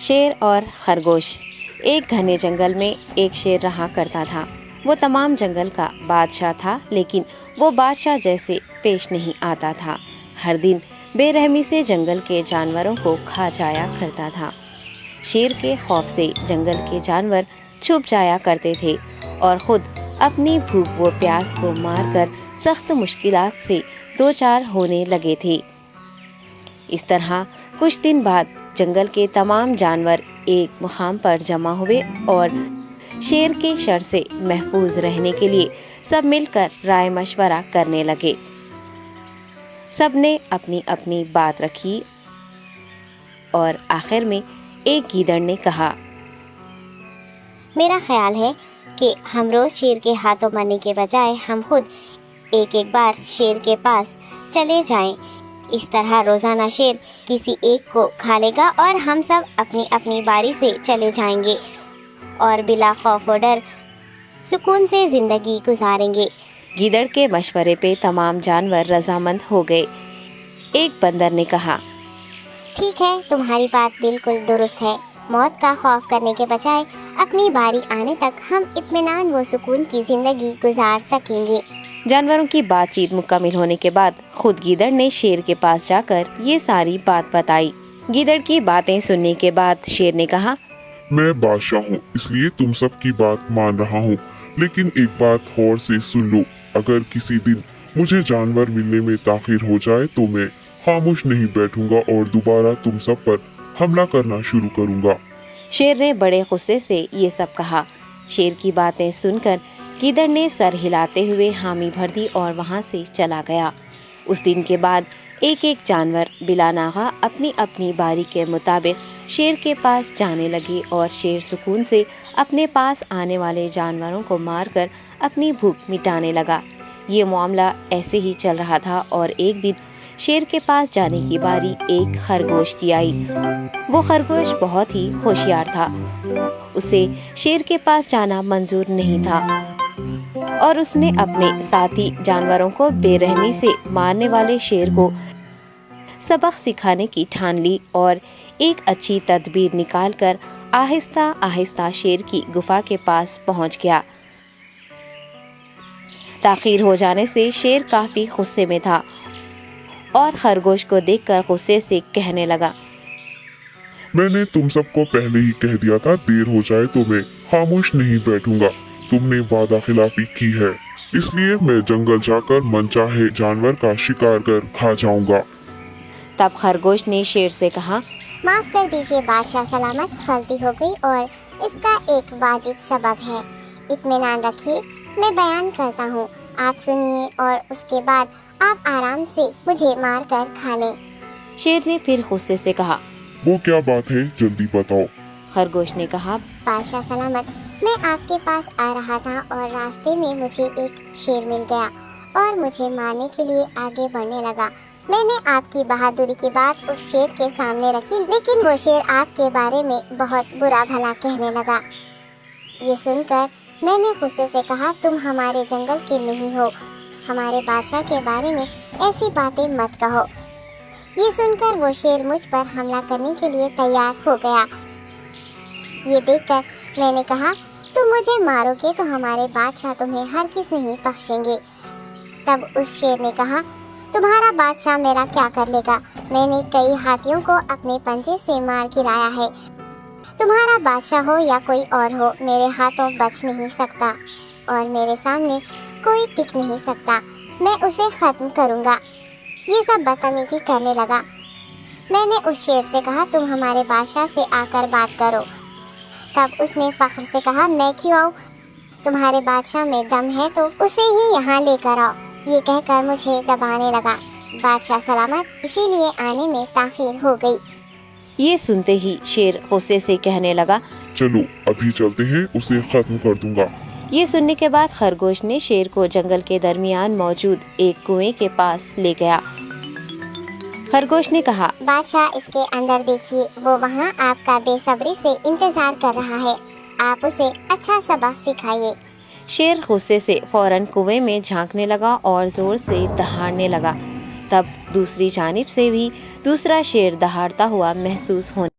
شیر اور خرگوش۔ ایک گھنے جنگل میں ایک شیر رہا کرتا تھا۔ وہ تمام جنگل کا بادشاہ تھا، لیکن وہ بادشاہ جیسے پیش نہیں آتا تھا۔ ہر دن بے رحمی سے جنگل کے جانوروں کو کھا جایا کرتا تھا۔ شیر کے خوف سے جنگل کے جانور چھپ جایا کرتے تھے اور خود اپنی بھوک و پیاس کو مار کر سخت مشکلات سے دوچار ہونے لگے تھے۔ اس طرح کچھ دن بعد جنگل کے تمام جانور ایک مقام پر جمع ہوئے اور شیر کے شر سے محفوظ رہنے کے لیے سب مل کر رائے مشورہ کرنے لگے۔ سب نے اپنی اپنی بات رکھی اور آخر میں ایک گیدڑ نے کہا، میرا خیال ہے کہ ہم روز شیر کے ہاتھوں مرنے کے بجائے ہم خود ایک بار شیر کے پاس چلے جائیں۔ اس طرح روزانہ شیر کسی ایک کو کھا لے گا اور ہم سب اپنی اپنی باری سے چلے جائیں گے اور بلا خوف و ڈر سکون سے زندگی گزاریں گے۔ گیدڑ کے مشورے پہ تمام جانور رضامند ہو گئے۔ ایک بندر نے کہا، ٹھیک ہے، تمہاری بات بالکل درست ہے۔ موت کا خوف کرنے کے بجائے اپنی باری آنے تک ہم اطمینان و سکون کی زندگی گزار سکیں گے۔ جانوروں کی بات چیت مکمل ہونے کے بعد خود گیدڑ نے شیر کے پاس جا کر یہ ساری بات بتائی۔ گیدڑ کی باتیں سننے کے بعد شیر نے کہا، میں بادشاہ ہوں، اس لیے تم سب کی بات مان رہا ہوں، لیکن ایک بات غور سے سن لو۔ اگر کسی دن مجھے جانور ملنے میں تاخیر ہو جائے تو میں خاموش نہیں بیٹھوں گا اور دوبارہ تم سب پر حملہ کرنا شروع کروں گا۔ شیر نے بڑے غصے سے یہ سب کہا۔ شیر کی باتیں سن کر گیدڑ نے سر ہلاتے ہوئے حامی بھر دی اور وہاں سے چلا گیا۔ اس دن کے بعد ایک ایک جانور بلا ناغہ اپنی اپنی باری کے مطابق شیر کے پاس جانے لگے اور شیر سکون سے اپنے پاس آنے والے جانوروں کو مار کر اپنی بھوک مٹانے لگا۔ یہ معاملہ ایسے ہی چل رہا تھا اور ایک دن شیر کے پاس جانے کی باری ایک خرگوش کی آئی۔ وہ خرگوش بہت ہی ہوشیار تھا۔ اسے شیر کے پاس جانا منظور نہیں تھا اور اس نے اپنے ساتھی جانوروں کو بے رحمی سے مارنے والے شیر کو سبق سکھانے کی ٹھان لی اور ایک اچھی تدبیر نکال کر آہستہ آہستہ شیر کی گفا کے پاس پہنچ گیا۔ تاخیر ہو جانے سے شیر کافی غصے میں تھا اور خرگوش کو دیکھ کر غصے سے کہنے لگا، میں نے تم سب کو پہلے ہی کہہ دیا تھا، دیر ہو جائے تو میں خاموش نہیں بیٹھوں گا۔ تم نے وعدہ خلافی کی ہے، اس لیے میں جنگل جا کر من چاہے جانور کا شکار کر کھا جاؤں گا۔ تب خرگوش نے شیر سے کہا، معاف کر دیجیے بادشاہ سلامت، غلطی ہو گئی اور اس کا ایک واجب سبب ہے۔ اطمینان رکھیے، میں بیان کرتا ہوں، آپ سنیے اور اس کے بعد آپ آرام سے مجھے مار کر کھا لیں۔ شیر نے پھر غصے سے کہا، وہ کیا بات ہے، جلدی بتاؤ۔ خرگوش نے کہا، بادشاہ سلامت، میں آپ کے پاس آ رہا تھا اور راستے میں مجھے ایک شیر مل گیا اور مجھے مارنے کے لیے آگے بڑھنے لگا۔ میں نے آپ کی بہادری کی بات اس شیر کے سامنے رکھی، لیکن وہ شیر آپ کے بارے میں بہت برا بھلا کہنے لگا۔ یہ سن کر میں نے غصے سے کہا، تم ہمارے جنگل کے نہیں ہو، ہمارے بادشاہ کے بارے میں ایسی باتیں مت کہو۔ یہ سن کر وہ شیر مجھ پر حملہ کرنے کے لیے تیار ہو گیا۔ یہ دیکھ کر میں نے کہا، تم مجھے مارو گے تو ہمارے بادشاہ تمہیں ہرگز نہیں بخشیں گے۔ تب اس شیر نے کہا، تمہارا بادشاہ میرا کیا کر لے گا؟ میں نے کئی ہاتھیوں کو اپنے پنجے سے مار گرایا ہے، تمہارا بادشاہ ہو یا کوئی اور ہو، میرے ہاتھوں بچ نہیں سکتا اور میرے سامنے کوئی ٹک نہیں سکتا، میں اسے ختم کروں گا۔ یہ سب بدتمیزی کرنے لگا۔ میں نے اس شیر سے کہا، تم ہمارے بادشاہ سے آ کر بات کرو۔ تب اس نے فخر سے کہا، میں کیوں آؤں؟ تمہارے بادشاہ میں دم ہے تو اسے ہی یہاں لے کر آؤ۔ یہ کہہ کر مجھے دبانے لگا۔ بادشاہ سلامت، اسی لیے آنے میں تاخیر ہو گئی۔ یہ سنتے ہی شیر غصے سے کہنے لگا، چلو ابھی چلتے ہیں، اسے ختم کر دوں گا۔ یہ سننے کے بعد خرگوش نے شیر کو جنگل کے درمیان موجود ایک کنویں کے پاس لے گیا۔ خرگوش نے کہا، بادشاہ اس کے اندر دیکھیے، وہ وہاں آپ کا بے صبری سے انتظار کر رہا ہے، آپ اسے اچھا سبق سکھائیے۔ شیر غصے سے فوراً کنویں میں جھانکنے لگا اور زور سے دہاڑنے لگا۔ تب دوسری جانب سے بھی دوسرا شیر دہاڑتا ہوا محسوس ہونے